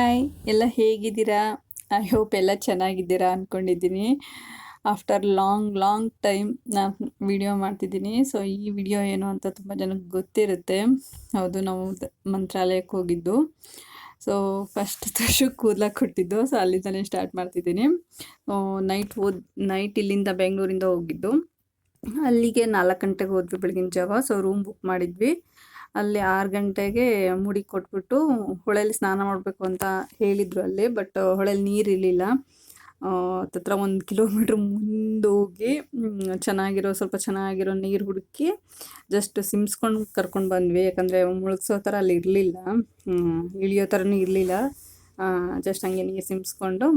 Hi ಎಲ್ಲ ಹೇಗಿದ್ದೀರಾ? I hope ಎಲ್ಲ ಚೆನ್ನಾಗಿದ್ದೀರಾ ಅಂದ್ಕೊಂಡಿದ್ದೀನಿ. ಆಫ್ಟರ್ ಲಾಂಗ್ ಟೈಮ್ ನಾನು ವಿಡಿಯೋ ಮಾಡ್ತಿದ್ದೀನಿ. ಸೊ ಈ ವಿಡಿಯೋ ಏನು ಅಂತ ತುಂಬ ಜನಕ್ಕೆ ಗೊತ್ತಿರುತ್ತೆ. ಹೌದು, ನಾವು ಮಂತ್ರಾಲಯಕ್ಕೆ ಹೋಗಿದ್ದು. ಸೊ ಫಸ್ಟ್ ಕೂದಲ ಕೊಟ್ಟಿದ್ದು. ಸೊ ಅಲ್ಲಿಂದಲೇ ಸ್ಟಾರ್ಟ್ ಮಾಡ್ತಿದ್ದೀನಿ. ನೈಟ್ ಇಲ್ಲಿಂದ ಬೆಂಗಳೂರಿಂದ ಹೋಗಿದ್ದು. ಅಲ್ಲಿಗೆ 4 ಗಂಟೆಗೆ ಹೋದ್ವಿ ಬೆಳಗಿನ ಜಾವ. ಸೊ ರೂಮ್ ಬುಕ್ ಮಾಡಿದ್ವಿ. ಅಲ್ಲಿ 6 ಗಂಟೆಗೆ ಮುಡಿ ಕೊಟ್ಬಿಟ್ಟು ಹೊಳೆಯಲ್ಲಿ ಸ್ನಾನ ಮಾಡಬೇಕು ಅಂತ ಹೇಳಿದರು ಅಲ್ಲಿ. ಬಟ್ ಹೊಳೆಯಲ್ಲಿ ನೀರು ಇರಲಿಲ್ಲ. ಹತ್ತತ್ರ 1 ಕಿಲೋಮೀಟ್ರ್ ಮುಂದೋಗಿ ಸ್ವಲ್ಪ ಚೆನ್ನಾಗಿರೋ ನೀರು ಹುಡುಕಿ ಜಸ್ಟ್ ಸಿಮ್ಸ್ಕೊಂಡು ಕರ್ಕೊಂಡು ಬಂದ್ವಿ. ಯಾಕಂದರೆ ಮುಳುಗ್ಸೋ ಥರ ಅಲ್ಲಿ ಇರಲಿಲ್ಲ, ಇಳಿಯೋ ಥರನೂ ಇರಲಿಲ್ಲ. ಜಸ್ಟ್ ಹಂಗೆ ನೀರು ಸಿಮ್ಸ್ಕೊಂಡು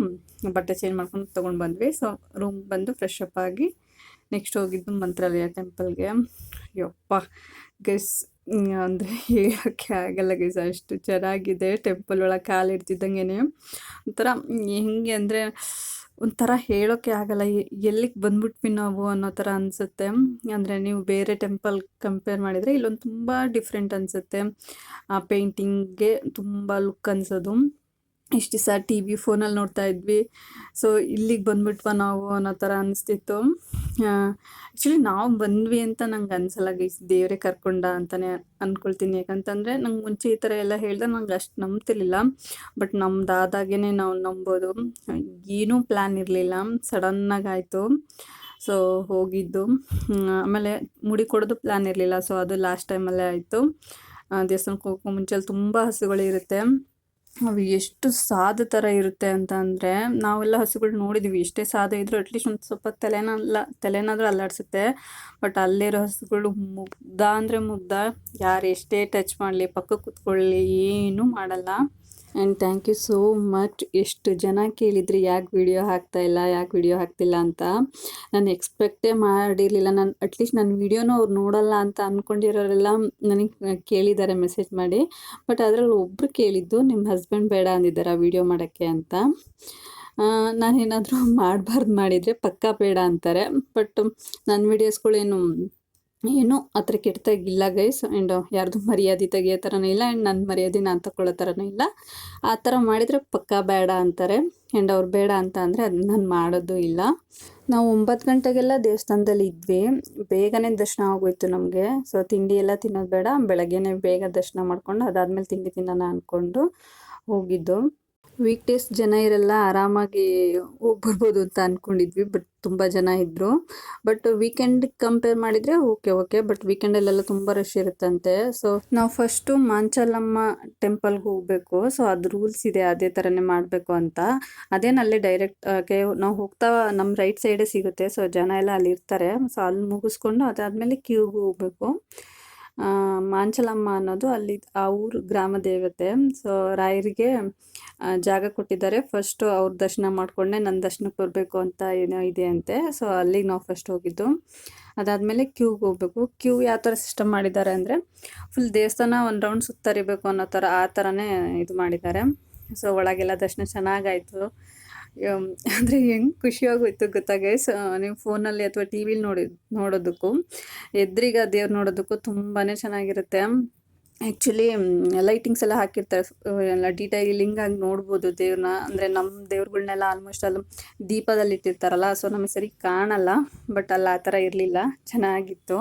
ಬಟ್ಟೆ ಚೇಂಜ್ ಮಾಡ್ಕೊಂಡು ತೊಗೊಂಡು ಬಂದ್ವಿ. ಸೊ ರೂಮ್ ಬಂದು ಫ್ರೆಶ್ ಅಪ್ ಆಗಿ ನೆಕ್ಸ್ಟ್ ಹೋಗಿದ್ದು ಮಂತ್ರಾಲಯ ಟೆಂಪಲ್ಗೆ. ಯಪ್ಪ ಗೈಸ್, ಅಂದರೆ ಹೇಳೋಕ್ಕೆ ಆಗಲ್ಲ ಗೈಸ್, ಅಷ್ಟು ಚೆನ್ನಾಗಿದೆ. ಟೆಂಪಲ್ ಒಳಗೆ ಕಾಲಿಡ್ತಿದ್ದಂಗೆ ಒಂಥರ ಹೆಂಗೆ ಅಂದರೆ ಒಂಥರ ಹೇಳೋಕ್ಕೆ ಆಗಲ್ಲ, ಎಲ್ಲಿಗೆ ಬಂದ್ಬಿಟ್ವಿ ನಾವು ಅನ್ನೋ ಥರ ಅನಿಸುತ್ತೆ. ಅಂದರೆ ನೀವು ಬೇರೆ ಟೆಂಪಲ್ ಕಂಪೇರ್ ಮಾಡಿದರೆ ಇಲ್ಲೊಂದು ತುಂಬ ಡಿಫ್ರೆಂಟ್ ಅನಿಸುತ್ತೆ. ಆ ಪೇಂಟಿಂಗ್ಗೆ ತುಂಬ ಲುಕ್ ಅನಿಸೋದು. ಇಷ್ಟು ದಿವಸ TV ಫೋನಲ್ಲಿ ನೋಡ್ತಾ ಇದ್ವಿ. ಸೊ ಇಲ್ಲಿಗೆ ಬಂದ್ಬಿಟ್ವ ನಾವು ಅನ್ನೋ ಥರ ಅನಿಸ್ತಿತ್ತು. ಆ್ಯಕ್ಚುಲಿ ನಾವು ಬಂದ್ವಿ ಅಂತ ನಂಗೆ ಅನಿಸಲ್ಲ ಗೈಸ್, ದೇವರೇ ಕರ್ಕೊಂಡ ಅಂತಲೇ ಅಂದ್ಕೊಳ್ತೀನಿ. ಯಾಕಂತಂದರೆ ನಂಗೆ ಮುಂಚೆ ಈ ಥರ ಎಲ್ಲ ಹೇಳಿದಾಗ ನಂಗೆ ಅಷ್ಟು ನಂಬ್ತಿರ್ಲಿಲ್ಲ. ಬಟ್ ನಮ್ದಾದಾಗೇ ನಾವು ನಂಬೋದು. ಏನೂ ಪ್ಲ್ಯಾನ್ ಇರಲಿಲ್ಲ, ಸಡನ್ನಾಗಿ ಆಯಿತು. ಸೊ ಹೋಗಿದ್ದು. ಆಮೇಲೆ ಮುಡಿ ಕೊಡೋದು ಪ್ಲ್ಯಾನ್ ಇರಲಿಲ್ಲ. ಸೊ ಅದು ಲಾಸ್ಟ್ ಟೈಮಲ್ಲೇ ಆಯಿತು. ದೇವಸ್ಥಾನಕ್ಕೆ ಹೋಗೋ ಮುಂಚೆಲ್ಲಿ ತುಂಬ ಹಸುಗಳಿರುತ್ತೆ. ಅವು ಎಷ್ಟು ಸಾದ ಥರ ಇರುತ್ತೆ ಅಂತ ಅಂದರೆ, ನಾವೆಲ್ಲ ಹಸುಗಳು ನೋಡಿದ್ದೀವಿ. ಎಷ್ಟೇ ಸಾದ ಇದ್ದರೂ ಅಟ್ಲೀಸ್ಟ್ ಒಂದು ಸ್ವಲ್ಪ ತಲೆನಾದರೂ ಅಲ್ಲಾಡಿಸುತ್ತೆ. ಬಟ್ ಅಲ್ಲಿರೋ ಹಸುಗಳು ಮುಗ್ಧ ಅಂದರೆ ಮುಗ್ಧ. ಯಾರು ಎಷ್ಟೇ ಟಚ್ ಮಾಡಲಿ, ಪಕ್ಕಕ್ಕೆ ಕೂತ್ಕೊಳ್ಳಿ, ಏನೂ ಮಾಡಲ್ಲ. And thank you so much. ಎಷ್ಟು ಜನ ಕೇಳಿದ್ರಿ ಯಾಕೆ ವಿಡಿಯೋ ಹಾಕ್ತಿಲ್ಲ ಅಂತ. ನಾನು ಎಕ್ಸ್ಪೆಕ್ಟೇ ಮಾಡಿರಲಿಲ್ಲ. ನಾನು ಅಟ್ಲೀಸ್ಟ್ ನನ್ನ ವಿಡಿಯೋನೂ ಅವ್ರು ನೋಡಲ್ಲ ಅಂತ ಅಂದ್ಕೊಂಡಿರೋರೆಲ್ಲ ನನಗೆ ಕೇಳಿದ್ದಾರೆ ಮೆಸೇಜ್ ಮಾಡಿ. ಬಟ್ ಅದರಲ್ಲಿ ಒಬ್ಬರು ಕೇಳಿದ್ದು, ನಿಮ್ಮ ಹಸ್ಬೆಂಡ್ ಬೇಡ ಅಂದಿದ್ದಾರೆ ಆ ವಿಡಿಯೋ ಮಾಡೋಕ್ಕೆ ಅಂತ. ನಾನೇನಾದರೂ ಮಾಡಿದರೆ ಪಕ್ಕಾ ಬೇಡ ಅಂತಾರೆ. ಬಟ್ ನನ್ನ ವೀಡಿಯೋಸ್ಗಳೇನು ಏನೂ ಆ ಥರ ಕೆಟ್ಟದಾಗಿಲ್ಲ ಗೈಸ್. ಆ್ಯಂಡ್ ಯಾರ್ದು ಮರ್ಯಾದೆ ತೆಗಿಯೋ ಥರನೂ ಇಲ್ಲ, ಆ್ಯಂಡ್ ನನ್ನ ಮರ್ಯಾದೆ ನಾನು ತಗೊಳ್ಳೋ ಥರನೂ ಇಲ್ಲ. ಆ ಥರ ಮಾಡಿದರೆ ಪಕ್ಕಾ ಬೇಡ ಅಂತಾರೆ. ಆ್ಯಂಡ್ ಅವ್ರು ಬೇಡ ಅಂತ ಅಂದರೆ ಅದು ನಾನು ಮಾಡೋದು ಇಲ್ಲ. ನಾವು 9 ಗಂಟೆಗೆಲ್ಲ ದೇವಸ್ಥಾನದಲ್ಲಿ ಇದ್ವಿ. ಬೇಗನೆ ದರ್ಶನ ಆಗೋಯ್ತು ನಮಗೆ. ಸೊ ತಿಂಡಿ ಎಲ್ಲ ತಿನ್ನೋದು ಬೇಡ, ಬೆಳಗ್ಗೆನೇ ಬೇಗ ದರ್ಶನ ಮಾಡ್ಕೊಂಡು ಅದಾದಮೇಲೆ ತಿಂಡಿ ತಿನ್ನೋಣ ಅಂದ್ಕೊಂಡು ಹೋಗಿದ್ದು. ವೀಕ್ ಡೇಸ್ ಜನ ಇರಲ್ಲ, ಆರಾಮಾಗಿ ಹೋಗಿ ಬರ್ಬೋದು ಅಂತ ಅಂದ್ಕೊಂಡಿದ್ವಿ. ಬಟ್ ತುಂಬ ಜನ ಇದ್ದರು. ಬಟ್ ವೀಕೆಂಡ್ ಕಂಪೇರ್ ಮಾಡಿದರೆ ಓಕೆ. ಬಟ್ ವೀಕೆಂಡಲ್ಲೆಲ್ಲ ತುಂಬ ರಶ್ ಇರುತ್ತಂತೆ. ಸೊ ನಾವು ಫಸ್ಟು ಮಾಂಚಲಮ್ಮ ಟೆಂಪಲ್ಗೆ ಹೋಗಬೇಕು. ಸೊ ಅದು ರೂಲ್ಸ್ ಇದೆ, ಅದೇ ಥರನೇ ಮಾಡಬೇಕು ಅಂತ. ಅದೇನಲ್ಲೇ ಡೈರೆಕ್ಟ್ ನಾವು ಹೋಗ್ತಾ ನಮ್ಮ ರೈಟ್ ಸೈಡೇ ಸಿಗುತ್ತೆ. ಸೊ ಜನ ಎಲ್ಲ ಅಲ್ಲಿ ಇರ್ತಾರೆ. ಸೊ ಅಲ್ಲಿ ಮುಗಿಸ್ಕೊಂಡು ಅದಾದಮೇಲೆ ಕ್ಯೂಗೆ ಹೋಗಬೇಕು. ಮಾಂಚಲಮ್ಮ ಅನ್ನೋದು ಅಲ್ಲಿ ಆ ಊರು ಗ್ರಾಮ ದೇವತೆ. ಸೊ ರಾಯರಿಗೆ ಜಾಗ ಕೊಟ್ಟಿದ್ದಾರೆ. ಫಸ್ಟು ಅವ್ರ ದರ್ಶನ ಮಾಡಿಕೊಂಡೆ ನನ್ನ ದರ್ಶನಕ್ಕೆ ಬರಬೇಕು ಅಂತ ಏನೋ ಇದೆ ಅಂತೆ. ಸೊ ಅಲ್ಲಿಗೆ ನಾವು ಫಸ್ಟ್ ಹೋಗಿದ್ದು. ಅದಾದಮೇಲೆ ಕ್ಯೂಗೆ ಹೋಗಬೇಕು. ಕ್ಯೂ ಯಾವ ಥರ ಸಿಸ್ಟಮ್ ಮಾಡಿದ್ದಾರೆ ಅಂದರೆ, ಫುಲ್ ದೇವಸ್ಥಾನ ಒಂದು ರೌಂಡ್ ಸುತ್ತರಿಬೇಕು ಅನ್ನೋ ಥರ ಆ ಥರನೇ ಇದು ಮಾಡಿದ್ದಾರೆ. ಸೊ ಒಳಗೆಲ್ಲ ದರ್ಶನ ಚೆನ್ನಾಗಾಯಿತು. ಅಂದರೆ ಹೆಂಗೆ ಖುಷಿಯಾಗೋಯ್ತು ಗೊತ್ತಾ ಗೈಸ್. ನೀವು ಫೋನಲ್ಲಿ ಅಥವಾ ಟಿ ವಿಲಿ ನೋಡೋದಕ್ಕೂ ಎದುರಿಗ ದೇವ್ರು ನೋಡೋದಕ್ಕೂ ತುಂಬಾ ಚೆನ್ನಾಗಿರುತ್ತೆ. ಆ್ಯಕ್ಚುಲಿ ಲೈಟಿಂಗ್ಸ್ ಎಲ್ಲ ಹಾಕಿರ್ತಾರೆ, ಎಲ್ಲ ಡೀಟೈಲಿಂಗ್ ಆಗಿ ನೋಡ್ಬೋದು ದೇವ್ರನ್ನ. ಅಂದರೆ ನಮ್ಮ ದೇವ್ರುಗಳ್ನೆಲ್ಲ ಆಲ್ಮೋಸ್ಟ್ ಅಲ್ಲಿ ದೀಪದಲ್ಲಿ ಇಟ್ಟಿರ್ತಾರಲ್ಲ, ಸೊ ನಮಗೆ ಸರಿ ಕಾಣಲ್ಲ. ಬಟ್ ಅಲ್ಲಿ ಆ ಥರ ಇರಲಿಲ್ಲ, ಚೆನ್ನಾಗಿತ್ತು.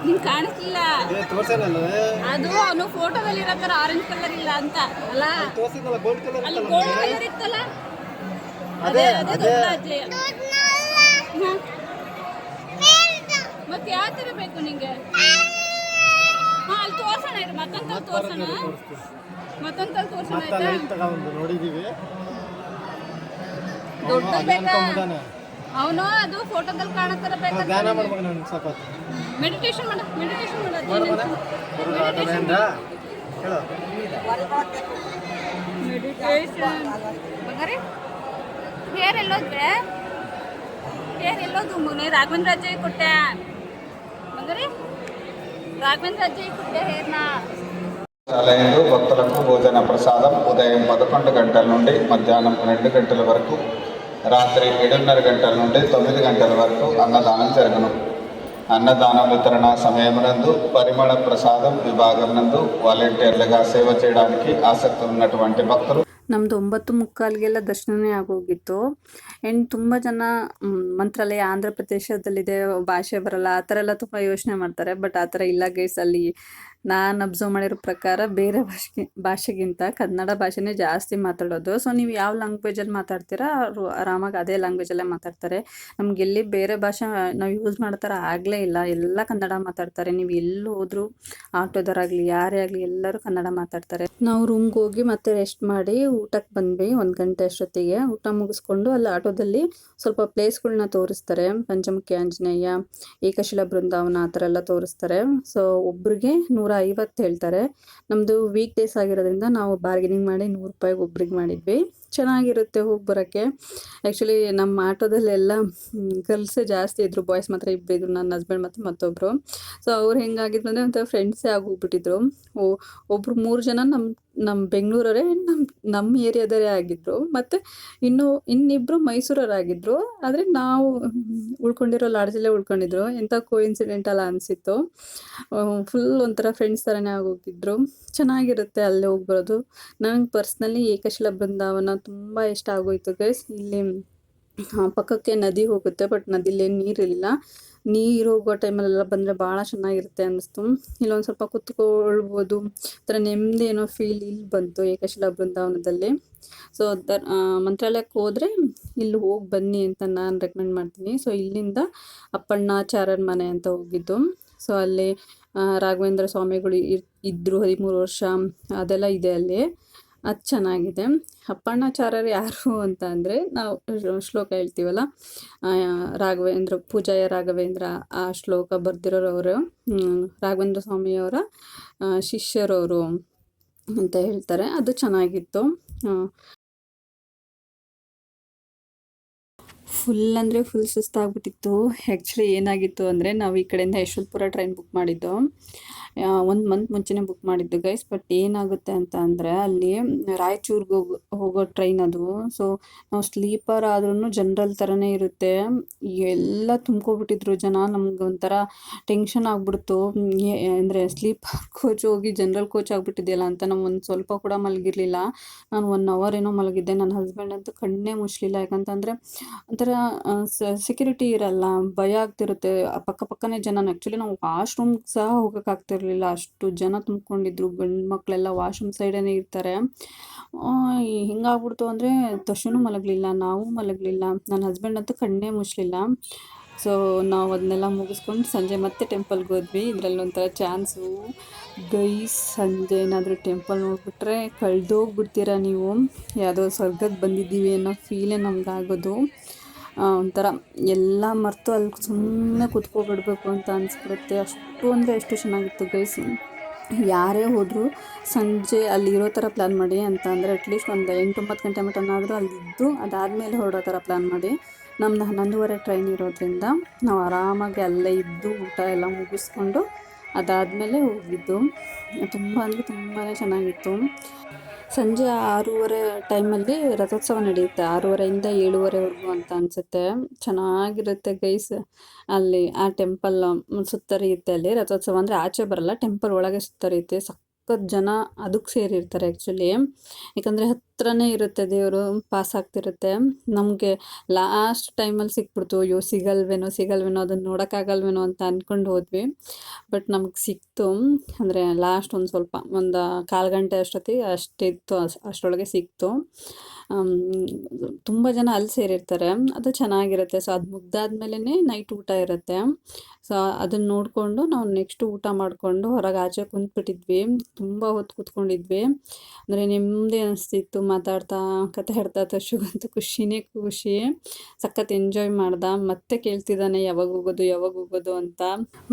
ನಿಂಗೆ ಕಾಣಿಸ್ಲಿಲ್ಲ ಅದು, ಅವನು ಫೋಟೋದಲ್ಲಿ ಇರೋ ಥರ ಆರೆಂಜ್ ಕಲರ್ ಇಲ್ಲ ಅಂತ ಅಲ್ಲ, ಅಲ್ಲಿ ಗೋಲ್ಡ್ ಕಲರ್ ಇತ್ತಲ್ಲ, ಅದೇ ಅಜಯ. ಮತ್ತೆ ಯಾವ ಥರ ಬೇಕು ನಿಂಗೆ? ಹಾಂ, ಅಲ್ಲಿ ತೋರ್ಸೋಣ, ಇರು ಮತ್ತೊಂದು ತೋರ್ಸೋಣ. ನೋಡಿದೀವಿ. ದೊಡ್ಡ ಬೇಕಾ ಅವನು? ಅದು ಫೋಟೋದಲ್ಲಿ ಕಾಣೋ ಥರ ಬೇಕಾ? ಮೆಡಿಟೇಷನ್ ಮಾಡ ಬಂಗಾರಿ. ಹೇರ್ ಎಲ್ಲೋದ್ರೆ ಮುನೆ ರಾಘವೇಂದ್ರ ಅಜ್ಜಯ್ಯ ಕೊಟ್ಟೆ ಬಂಗಾರಿ, రాఘవేంద్ర అజ్జయ్య కొట్టే హేర్నా. ఆలయంలో భక్తులకు భోజన ప్రసాదం ఉదయం 11 గంటల నుండి మధ్యాహ్నం 2 గంటల వరకు, రాత్రి 7:30 గంటల నుండి 9 గంటల వరకు అన్నదానం జరగను. అన్నదాన వితరణ సమయమునందు పరిమళ ప్రసాదం విభాగం నందు వాలంటీర్లుగా సేవ చేయడానికి ఆసక్తి ఉన్నటువంటి భక్తులు ನಮ್ಮದು 9:45ಗೆಲ್ಲ ದರ್ಶನನೇ ಆಗೋಗಿತ್ತು. ಆ್ಯಂಡ್ ತುಂಬ ಜನ ಮಂತ್ರಾಲಯ ಆಂಧ್ರ ಪ್ರದೇಶದಲ್ಲಿದೆ, ಭಾಷೆ ಬರಲ್ಲ ಆ ಥರ ಎಲ್ಲ ತುಂಬ ಯೋಚನೆ ಮಾಡ್ತಾರೆ. ಬಟ್ ಆ ಥರ ಇಲ್ಲ ಗೈಸ್. ಅಲ್ಲಿ ನಾನು ಅಬ್ಸರ್ವ್ ಮಾಡಿರೋ ಪ್ರಕಾರ ಬೇರೆ ಭಾಷೆಗಿಂತ ಕನ್ನಡ ಭಾಷೆನೇ ಜಾಸ್ತಿ ಮಾತಾಡೋದು. ಸೊ ನೀವು ಯಾವ ಲ್ಯಾಂಗ್ವೇಜಲ್ಲಿ ಮಾತಾಡ್ತೀರಾ ಅವರು ಆರಾಮಾಗಿ ಅದೇ ಲ್ಯಾಂಗ್ವೇಜಲ್ಲೇ ಮಾತಾಡ್ತಾರೆ. ನಮಗೆಲ್ಲಿ ಬೇರೆ ಭಾಷೆ ನಾವು ಯೂಸ್ ಮಾಡ್ತಾರೆ ಆಗಲೇ ಇಲ್ಲ, ಎಲ್ಲ ಕನ್ನಡ ಮಾತಾಡ್ತಾರೆ. ನೀವು ಎಲ್ಲಿ ಹೋದ್ರು ಆಟೋದವರಾಗಲಿ ಯಾರೇ ಆಗಲಿ ಎಲ್ಲರೂ ಕನ್ನಡ ಮಾತಾಡ್ತಾರೆ. ನಾವು ರೂಮ್ಗೆ ಹೋಗಿ ಮತ್ತೆ ರೆಸ್ಟ್ ಮಾಡಿ ಊಟಕ್ಕೆ ಬಂದ್ವಿ 1 ಗಂಟೆ ಅಷ್ಟೊತ್ತಿಗೆ. ಊಟ ಮುಗಿಸ್ಕೊಂಡು ಅಲ್ಲಿ ಆಟೋದಲ್ಲಿ ಸ್ವಲ್ಪ ಪ್ಲೇಸ್ಗಳನ್ನ ತೋರಿಸ್ತಾರೆ. ಪಂಚಮುಖಿ ಆಂಜನೇಯ, ಏಕಶಿಲಾ ಬೃಂದಾವನ ಆ ಥರ ಎಲ್ಲ ತೋರಿಸ್ತಾರೆ. ಸೊ ಒಬ್ರಿಗೆ 150 ಹೇಳ್ತಾರೆ. ನಮ್ಮದು ವೀಕ್ ಡೇಸ್ ಆಗಿರೋದ್ರಿಂದ ನಾವು ಬಾರ್ಗೇನಿಂಗ್ ಮಾಡಿ 100 ರೂಪಾಯಿಗೆ ಒಬ್ರಿಗೆ ಮಾಡಿದ್ವಿ. ಚೆನ್ನಾಗಿರುತ್ತೆ ಹೋಗಿ ಬರೋಕ್ಕೆ. ಆ್ಯಕ್ಚುಲಿ ನಮ್ಮ ಆಟೋದಲ್ಲೆಲ್ಲ ಗರ್ಲ್ಸೇ ಜಾಸ್ತಿ ಇದ್ದರು, ಬಾಯ್ಸ್ ಮಾತ್ರ ಇಬ್ಬರು ಇದ್ರು, ನನ್ನ ಹಸ್ಬೆಂಡ್ ಮತ್ತು ಮತ್ತೊಬ್ಬರು. ಸೊ ಅವ್ರು ಹೆಂಗಾಗಿದ್ರು ಅಂದರೆ ಒಂಥರ ಫ್ರೆಂಡ್ಸೇ ಆಗೋಗ್ಬಿಟ್ಟಿದ್ರು. ಒಬ್ಬರು 3 ಜನ ನಮ್ಮ ಬೆಂಗಳೂರವರೇ, ನಮ್ಮ ಏರಿಯಾದವರೇ ಆಗಿದ್ದರು. ಮತ್ತು ಇನ್ನಿಬ್ಬರು ಮೈಸೂರವರಾಗಿದ್ದರು. ಆದರೆ ನಾವು ಉಳ್ಕೊಂಡಿರೋ ಲಾಡ್ಜಲ್ಲೇ ಉಳ್ಕೊಂಡಿದ್ರು. ಎಂಥ ಕೋಇನ್ಸಿಡೆಂಟ್ ಅಲ್ಲ ಅನಿಸಿತ್ತು. ಫುಲ್ ಒಂಥರ ಫ್ರೆಂಡ್ಸ್ ಥರನೇ ಆಗೋಗಿದ್ರು. ಚೆನ್ನಾಗಿರುತ್ತೆ ಅಲ್ಲೇ ಹೋಗಿ ಬರೋದು. ನನಗೆ ಪರ್ಸ್ನಲಿ ಏಕಶಿಲಾ ಬೃಂದಾವನ ತುಂಬ ಇಷ್ಟ ಆಗೋಯ್ತು ಗೈಸ್. ಇಲ್ಲಿ ಪಕ್ಕಕ್ಕೆ ನದಿ ಹೋಗುತ್ತೆ, ಬಟ್ ನದಿಲೇನು ನೀರಿಲ್ಲ. ನೀರು ಹೋಗೋ ಟೈಮಲ್ಲೆಲ್ಲ ಬಂದರೆ ಭಾಳ ಚೆನ್ನಾಗಿರುತ್ತೆ ಅನ್ನಿಸ್ತು. ಇಲ್ಲೊಂದು ಸ್ವಲ್ಪ ಕುತ್ಕೊಳ್ಬೋದು, ಒಂಥರ ನೆಮ್ಮದಿ ಏನೋ ಫೀಲ್ ಇಲ್ಲಿ ಬಂತು ಏಕಶಿಲಾ ಬೃಂದಾವನದಲ್ಲಿ. ಸೊ ಮಂತ್ರಾಲಯಕ್ಕೆ ಹೋದರೆ ಇಲ್ಲಿ ಹೋಗಿ ಬನ್ನಿ ಅಂತ ನಾನು ರೆಕಮೆಂಡ್ ಮಾಡ್ತೀನಿ. ಸೊ ಇಲ್ಲಿಂದ ಅಪ್ಪಣ್ಣಾಚಾರ್ಯರ ಮನೆ ಅಂತ ಹೋಗಿದ್ದು. ಸೊ ಅಲ್ಲಿ ರಾಘವೇಂದ್ರ ಸ್ವಾಮಿಗಳು ಇದ್ದರು 13 ವರ್ಷ, ಅದೆಲ್ಲ ಇದೆ ಅಲ್ಲಿ. ಅದು ಚೆನ್ನಾಗಿದೆ. ಅಪ್ಪಣ್ಣಾಚಾರ್ಯರು ಯಾರು ಅಂತ ಅಂದರೆ ನಾವು ಶ್ಲೋಕ ಹೇಳ್ತೀವಲ್ಲ, ರಾಘವೇಂದ್ರ ಪೂಜಾಯ ರಾಘವೇಂದ್ರ, ಆ ಶ್ಲೋಕ ಬರೆದಿರೋರು ಅವರು. ರಾಘವೇಂದ್ರ ಸ್ವಾಮಿಯವರ ಶಿಷ್ಯರವರು ಅಂತ ಹೇಳ್ತಾರೆ. ಅದು ಚೆನ್ನಾಗಿತ್ತು. ಫುಲ್ ಅಂದರೆ ಫುಲ್ ಸುಸ್ತಾಗ್ಬಿಟ್ಟಿತ್ತು. ಆ್ಯಕ್ಚುಲಿ ಏನಾಗಿತ್ತು ಅಂದರೆ ನಾವು ಈ ಕಡೆಯಿಂದ ಯಶವಂತಪುರ ಟ್ರೈನ್ ಬುಕ್ ಮಾಡಿದ್ದು 1 ಮಂತ್ ಮುಂಚೆನೇ ಬುಕ್ ಮಾಡಿದ್ದು ಗೈಸ್. ಬಟ್ ಏನಾಗುತ್ತೆ ಅಂತ ಅಂದರೆ ಅಲ್ಲಿ ರಾಯಚೂರ್ಗೆ ಹೋಗೋ ಟ್ರೈನ್ ಅದು. ಸೊ ನಾವು ಸ್ಲೀಪರ್ ಆದ್ರೂ ಜನರಲ್ ಥರನೇ ಇರುತ್ತೆ. ಎಲ್ಲ ತುಂಬ್ಕೊಬಿಟ್ಟಿದ್ರು ಜನ. ನಮ್ಗೆ ಒಂಥರ ಟೆನ್ಷನ್ ಆಗ್ಬಿಡ್ತು. ಅಂದರೆ ಸ್ಲೀಪರ್ ಕೋಚ್ ಹೋಗಿ ಜನರಲ್ ಕೋಚ್ ಆಗಿಬಿಟ್ಟಿದೆಯಲ್ಲ ಅಂತ. ನಾವು ಒಂದು ಸ್ವಲ್ಪ ಕೂಡ ಮಲಗಿರಲಿಲ್ಲ. ನಾನು 1 ಅವರ್ ಏನೋ ಮಲಗಿದ್ದೆ. ನನ್ನ ಹಸ್ಬೆಂಡ್ ಅಂತೂ ಕಣ್ಣೇ ಮುಚ್ಚಲಿಲ್ಲ. ಯಾಕಂತಂದರೆ ಒಂಥರ ಸೆಕ್ಯೂರಿಟಿ ಇರಲ್ಲ, ಭಯ ಆಗ್ತಿರುತ್ತೆ. ಪಕ್ಕನೇ ಜನ. ಆ್ಯಕ್ಚುಲಿ ನಾವು ವಾಶ್ರೂಮ್ಗೆ ಸಹ ಹೋಗೋಕ್ಕಾಗ್ತಿರ್ಲಿಲ್ಲ, ಅಷ್ಟು ಜನ ತುಂಬ್ಕೊಂಡಿದ್ರು. ಗಂಡು ಮಕ್ಕಳೆಲ್ಲ ವಾಶ್ರೂಮ್ ಸೈಡೇ ಇರ್ತಾರೆ. ಹಿಂಗಾಗ್ಬಿಡ್ತು ಅಂದರೆ ತಕ್ಷಣ ಮಲಗಲಿಲ್ಲ, ನಾವು ಮಲಗಲಿಲ್ಲ. ನನ್ನ ಹಸ್ಬೆಂಡ್ ಅಂತೂ ಕಣ್ಣೇ ಮುಚ್ಚಲಿಲ್ಲ. ಸೊ ನಾವು ಅದನ್ನೆಲ್ಲ ಮುಗಿಸ್ಕೊಂಡು ಸಂಜೆ ಮತ್ತೆ ಟೆಂಪಲ್ಗೆ ಹೋದ್ವಿ. ಇದರಲ್ಲಿ ಒಂಥರ ಚಾನ್ಸು ಗೈಸ್. ಸಂಜೆ ಏನಾದರೂ ಟೆಂಪಲ್ ನೋಡಿಬಿಟ್ರೆ ಕಳೆದೋಗ್ಬಿಡ್ತೀರಾ ನೀವು. ಯಾವುದೋ ಸ್ವರ್ಗಕ್ಕೆ ಬಂದಿದ್ದೀವಿ ಅನ್ನೋ ಫೀಲೇ ನಮಗಾಗೋದು. ಒಂಥರ ಎಲ್ಲ ಮರೆತು ಅಲ್ಲಿ ಸುಮ್ಮನೆ ಕೂತ್ಕೊಬಿಡ್ಬೇಕು ಅಂತ ಅನಿಸ್ಬಿಡುತ್ತೆ. ಅಷ್ಟು ಅಂದರೆ ಎಷ್ಟು ಚೆನ್ನಾಗಿತ್ತು ಗೈಸ್. ಯಾರೇ ಹೋದರೂ ಸಂಜೆ ಅಲ್ಲಿರೋ ಥರ ಪ್ಲ್ಯಾನ್ ಮಾಡಿ ಅಂತ ಅಂದರೆ ಅಟ್ಲೀಸ್ಟ್ ಒಂದು 8-9 ಗಂಟೆ ಮಟನಾದರೂ ಅಲ್ಲಿದ್ದು ಅದಾದಮೇಲೆ ಹೊರಡೋ ಥರ ಪ್ಲ್ಯಾನ್ ಮಾಡಿ. ನಮ್ಮದು 11:30 ಟ್ರೈನ್ ಇರೋದ್ರಿಂದ ನಾವು ಆರಾಮಾಗಿ ಅಲ್ಲೇ ಇದ್ದು ಊಟ ಎಲ್ಲ ಮುಗಿಸ್ಕೊಂಡು ಅದಾದಮೇಲೆ ಹೋಗಿದ್ದು. ತುಂಬ ಅಂದರೆ ತುಂಬಾ ಚೆನ್ನಾಗಿತ್ತು. ಸಂಜೆ 6:30 ಟೈಮಲ್ಲಿ ರಥೋತ್ಸವ ನಡೆಯುತ್ತೆ. 6:30ಇಂದ 7:30ವರೆಗೂ ಅಂತ ಅನಿಸುತ್ತೆ. ಚೆನ್ನಾಗಿರುತ್ತೆ ಗೈಸ್. ಅಲ್ಲಿ ಆ ಟೆಂಪಲ್ ಸುತ್ತರಿಯುತ್ತೆ. ಅಲ್ಲಿ ರಥೋತ್ಸವ ಅಂದರೆ ಆಚೆ ಬರಲ್ಲ, ಟೆಂಪಲ್ ಒಳಗೆ ಸುತ್ತರಿಯುತ್ತೆ. ಸಖತ್ ಜನ ಅದಕ್ಕೆ ಸೇರಿರ್ತಾರೆ ಆ್ಯಕ್ಚುಲಿ. ಯಾಕಂದರೆ ಹತ್ರನೇ ಇರುತ್ತೆ, ದೇವರು ಪಾಸ್ ಆಗ್ತಿರುತ್ತೆ. ನಮಗೆ ಲಾಸ್ಟ್ ಟೈಮಲ್ಲಿ ಸಿಕ್ಬಿಡ್ತು. ಅಯ್ಯೋ ಸಿಗಲ್ವೇನೋ ಅದನ್ನು ನೋಡೋಕ್ಕಾಗಲ್ವೇನೋ ಅಂತ ಅಂದ್ಕೊಂಡು ಹೋದ್ವಿ. ಬಟ್ ನಮಗೆ ಸಿಕ್ತು. ಅಂದರೆ ಲಾಸ್ಟ್ ಒಂದು ಸ್ವಲ್ಪ ಒಂದು 1/4 ಗಂಟೆ ಅಷ್ಟೊತ್ತಿಗೆ ಅಷ್ಟಿತ್ತು, ಅಷ್ಟರೊಳಗೆ ಸಿಕ್ತು. ತುಂಬ ಜನ ಅಲ್ಲಿ ಸೇರಿರ್ತಾರೆ. ಅದು ಚೆನ್ನಾಗಿರುತ್ತೆ. ಸೊ ಅದು ಮುಗ್ದಾದ್ಮೇಲೆ ನೈಟ್ ಊಟ ಇರುತ್ತೆ. ಸೊ ಅದನ್ನು ನೋಡಿಕೊಂಡು ನಾವು ನೆಕ್ಸ್ಟ್ ಊಟ ಮಾಡಿಕೊಂಡು ಹೊರಗೆ ಆಚೆ ಕುಂತ್ಬಿಟ್ಟಿದ್ವಿ. ತುಂಬ ಹೊತ್ತು ಕೂತ್ಕೊಂಡಿದ್ವಿ. ಅಂದರೆ ನೆಮ್ಮದಿ ಅನಿಸ್ತಿತ್ತು. ಮಾತಾಡ್ತಾ ಕತೆ ಹೇಳ್ತಾ ತಶುಗಂತೂ ಖುಷಿನೇ ಖುಷಿ. ಸಖತ್ ಎಂಜಾಯ್ ಮಾಡ್ದ. ಮತ್ತೆ ಕೇಳ್ತಿದ್ದಾನೆ ಯಾವಾಗ ಹೋಗೋದು ಅಂತ.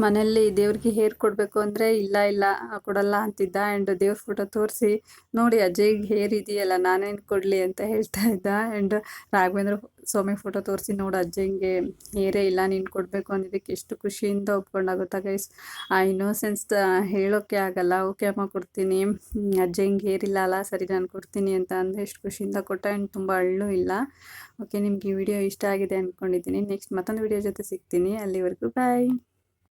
ಮನೆಯಲ್ಲಿ ದೇವ್ರಿಗೆ ಹೇರ್ ಕೊಡಬೇಕು ಅಂದರೆ ಇಲ್ಲ ಕೊಡಲ್ಲ ಅಂತಿದ್ದ. ಆ್ಯಂಡ್ ದೇವ್ರ ಫೋಟೋ ತೋರಿಸಿ ನೋಡಿ ಅಜಯ್ಗೆ ಹೇರ್ ಇದೆಯಲ್ಲ ನಾನೇನು ಕೊಡಲಿ ಅಂತ ಹೇಳ್ತಾ ಇದ್ದ. ಆ್ಯಂಡ್ ರಾಘವೇಂದ್ರ ಸ್ವಾಮಿ ಫೋಟೋ ತೋರಿಸಿ ನೋಡು ಅಜ್ಜಂಗೆ ಹೇರೇ ಇಲ್ಲ, ನೀನು ಕೊಡಬೇಕು ಅಂದಿದ್ದಕ್ಕೆ ಎಷ್ಟು ಖುಷಿಯಿಂದ ಒಪ್ಕೊಂಡಾಗುತ್ತಾ ಗೈಸ್. ಆ ಇನ್ನೋಸೆನ್ಸ್ ಹೇಳೋಕ್ಕೆ ಆಗಲ್ಲ. ಓಕೆ ಅಮ್ಮ ಕೊಡ್ತೀನಿ, ಅಜ್ಜಂಗೆ ಹೇರಿಲ್ಲ ಅಲ್ಲ, ಸರಿ ನಾನು ಕೊಡ್ತೀನಿ ಅಂತ ಅಂದರೆ ಎಷ್ಟು ಖುಷಿಯಿಂದ ಕೊಟ್ಟ. ಆ್ಯಂಡ್ ತುಂಬ ಅಳ್ಳೂ ಇಲ್ಲ. ಓಕೆ, ನಿಮ್ಗೆ ಈ ವಿಡಿಯೋ ಇಷ್ಟ ಆಗಿದೆ ಅಂದ್ಕೊಂಡಿದ್ದೀನಿ. ನೆಕ್ಸ್ಟ್ ಮತ್ತೊಂದು ವಿಡಿಯೋ ಜೊತೆ ಸಿಗ್ತೀನಿ. ಅಲ್ಲಿವರೆಗೂ ಬಾಯ್.